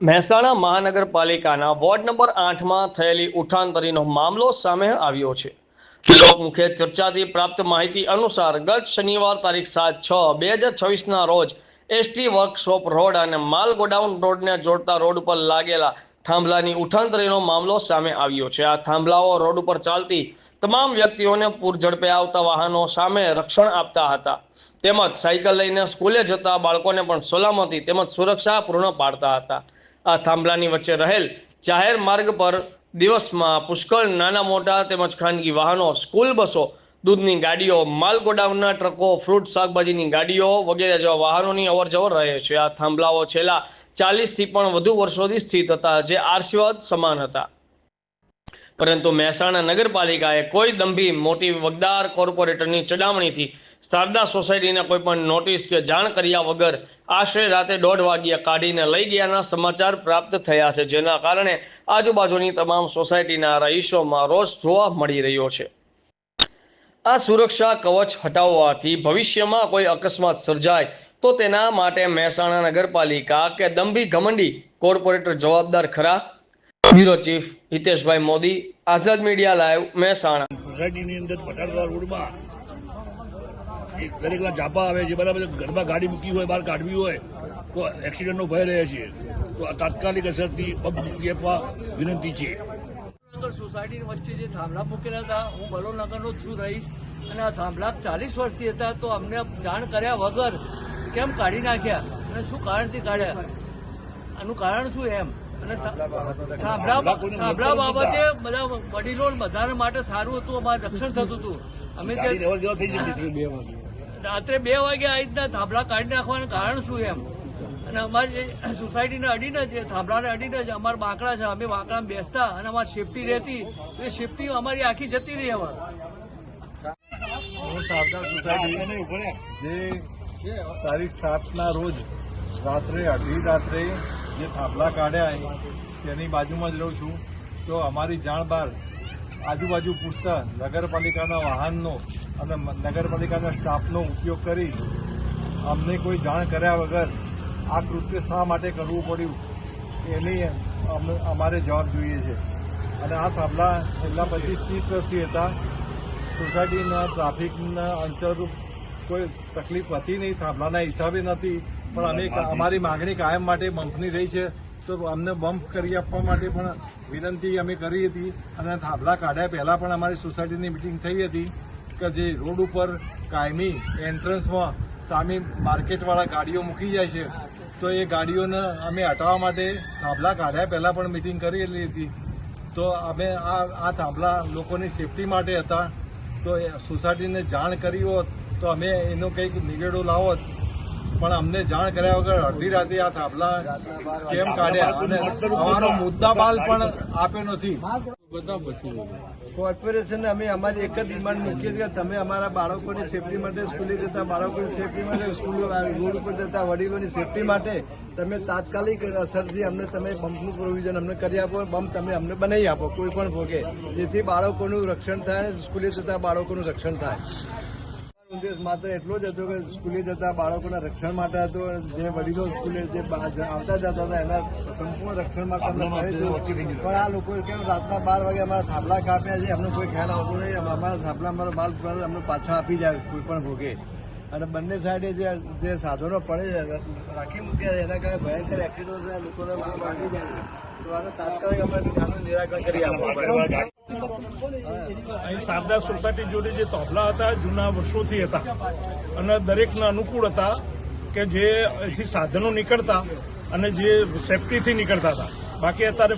મહેસાણા મહાનગરપાલિકાના ward number 8માં થયેલી ઉઠાંતરીનો મામલો સામે આવ્યો છે। લોકમુખે ચર્ચાથી પ્રાપ્ત માહિતી અનુસાર ગત શનિવાર તારીખ 7/6/2026ના રોજ એસટી વર્કશોપ રોડ અને માલ ગોડાઉન રોડને જોડતા રોડ ઉપર લાગેલા થાંભલાની ઉઠાંતરીનો મામલો સામે આવ્યો છે। આ થાંભલાઓ રોડ ઉપર ચાલતી તમામ વ્યક્તિઓને પૂરઝડપે આવતા વાહનો સામે રક્ષણ આપતા હતા તેમજ સાયકલ લઈને સ્કૂલે જતા બાળકોને પણ સલામતી તેમજ સુરક્ષા પૂર્ણ પાડતા હતા। આ થાંભલાની વચ્ચે રહેલ જાહેર માર્ગ પર દિવસમાં પુષ્કળ નાના મોટા તેમજ ખાનગી વાહનો, સ્કૂલ બસો, દૂધની ગાડીઓ, માલ ગોડાઉનના ટ્રકો, ફ્રૂટ શાકભાજીની ગાડીઓ વગેરે જેવા વાહનોની અવરજવર રહે છે। આ થાંભલાઓ છેલ્લા 40થી પણ વધુ વર્ષોથી સ્થિત હતા, જે આશીર્વાદ સમાન હતા, પરંતુ મહેસાણા નગરપાલિકાએ કોઈ દંભી મોટી વગદાર કોર્પોરેટરની ચડામણીથી શારદા સોસાયટીને કોઈ પણ નોટિસ કે જાણ કર્યા વગર આશરે રાતે 1:30 વાગ્યે કાઢીને લઈ ગયાના સમાચાર પ્રાપ્ત થયા છે, જેના કારણે આજુબાજુની તમામ સોસાયટીના રહીશોમાં રોષ જોવા મળી રહ્યો છે। આ સુરક્ષા કવચ હટાવવાથી ભવિષ્યમાં કોઈ અકસ્માત સર્જાય તો તેના માટે મહેસાણા નગરપાલિકા કે દંભી ઘમંડી કોર્પોરેટર જવાબદાર ખરા? બ્યુરો ચીફ હિતેશભાઈ મોદી, આઝાદ મીડિયા લાઈવ, મહેસાણા। સોસાયટીની અંદર પસાર થતા રોડમાં દરેકના ઝાપા આવે છે, બધા ઘરમાં ગાડી મૂકી હોય, બહાર કાઢવી હોય તો એક્સિડન્ટનો ભય રહે છે, તો તાત્કાલિક અસરથી પગ મૂકી આપવા વિનંતી છે। સોસાયટી વચ્ચે જે થાંભલા મૂકેલા હતા, હું બલોનગરનો છું રહીશ, અને આ થાંભલા 40 વર્ષથી હતા, તો અમને જાણ કર્યા વગર કેમ કાઢી નાખ્યા અને શું કારણથી કાઢ્યા, આનું કારણ શું એમ? અને થાંભલા બાબતે બધા વડીલો બધા માટે સારું હતું, અમારે રક્ષણ થતું હતું। અમે રાત્રે 2 વાગે આ રીતના થાંભલા કાઢી નાખવાનું કારણ શું એમ? અને અમારી જે સોસાયટીને અડીને જે થાંભલાને અડીને જ અમારા બાંકડા છે, અમે બાંકડામાં બેસતા અને અમારી સેફટી રહેતી, એ સેફટી અમારી આખી જતી રહી। હવે હું શારદા સોસાયટી જે તારીખ 7ના રોજ રાત્રે અઢી રાત્રે જે થાંભલા કાઢ્યા તેની બાજુમાં જ રહું છું, તો અમારી જાણ બહાર આજુબાજુ પૂછતા નગરપાલિકાના વાહનનો અને નગરપાલિકાના સ્ટાફનો ઉપયોગ કરી અમને કોઈ જાણ કર્યા વગર આ કૃત્ય શા માટે કરવું પડ્યું એની અમારે જવાબ જોઈએ છે। અને આ થાંભલા છેલ્લા 25-30 વર્ષથી હતા, સોસાયટીના ટ્રાફિકના અંચળરૂપ કોઈ તકલીફ હતી નહીં, થાંભલાના હિસાબે નથી, પણ અમે અમારી માગણી કાયમ માટે બમ્પની રહી છે, તો અમને બમ્પ કરી આપવા માટે પણ વિનંતી અમે કરી હતી। અને થાંભલા કાઢ્યા પહેલાં પણ અમારી સોસાયટીની મિટિંગ થઈ હતી કે જે રોડ ઉપર કાયમી એન્ટ્રન્સમાં સામે માર્કેટવાળા ગાડીઓ મૂકી જાય છે, તો એ ગાડીઓને અમે હટાવવા માટે થાંભલા કાઢ્યા પહેલાં પણ મિટિંગ કરેલી હતી। તો અમે આ થાંભલા લોકોની સેફટી માટે હતા, તો સોસાયટીને જાણ કરી હોત તો અમે એનો કંઈક નિવેડો લાવોત, પણ અમને જાણ કર્યા વગર અડધી રાતે આ થાંભલા કેમ કાઢ્યા અને અમારો મુદ્દામાલ પણ આપ્યો નથી। કોર્પોરેશનને અમે અમારી એક જ ડિમાન્ડ મૂકીએ કે તમે અમારા બાળકોની સેફટી માટે, સ્કૂલે જતા બાળકોની સેફટી માટે, સ્કૂલ રોડ ઉપર જતા વડીલોની સેફટી માટે તમે તાત્કાલિક અસરથી અમને તમે બમ્પનું પ્રોવિઝન અમને કરી આપો, બમ્પ તમે અમને બનાવી આપો કોઈ પણ ભોગે, જેથી બાળકોનું રક્ષણ થાય, સ્કૂલે જતા બાળકોનું રક્ષણ થાય। ઉદ્દેશ માત્ર એટલો જ હતો કે સ્કૂલે જતા બાળકોના રક્ષણ માટે હતો, જે વડીલો સ્કૂલે જે આવતા જતા હતા એના સંપૂર્ણ રક્ષણ માટે અમને કરેલું, પણ આ લોકો કેમ રાતના 12 વાગે અમારા થાંભલા કાપ્યા છે, એમનો કોઈ ખ્યાલ આવતો નહીં, અમારા થાંભલા અમારો માલ અમને પાછા આપી જાય કોઈ પણ ભોગે। અને બંને સાઈડે જે સાધનો પડે છે રાખી મૂક્યા છે, એના કારણે ભયંકર એક્સિડન્ટ છે, લોકોને વાગી જાય છે, તો આને તાત્કાલિક અમે આનું નિરાકરણ કરી આપવું। અહીં શારદા સોસાયટી જોડે જે થાંભલા હતા જૂના વર્ષોથી હતા અને દરેકને અનુકૂળ હતા કે જે અહીંથી સાધનો નીકળતા અને જે સેફટીથી નીકળતા હતા, બાકી અત્યારે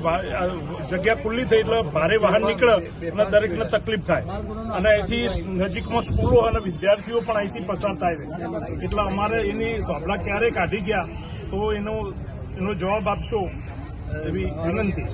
જગ્યા ખુલ્લી થઈ એટલે ભારે વાહન નીકળે અને દરેકને તકલીફ થાય, અને અહીંથી નજીકમાં સ્કૂલો અને વિદ્યાર્થીઓ પણ અહીંથી પસાર થાય છે, એટલે અમારે એની થાંભલા ક્યારે કાઢી ગયા તો એનો જવાબ આપશો એવી વિનંતી।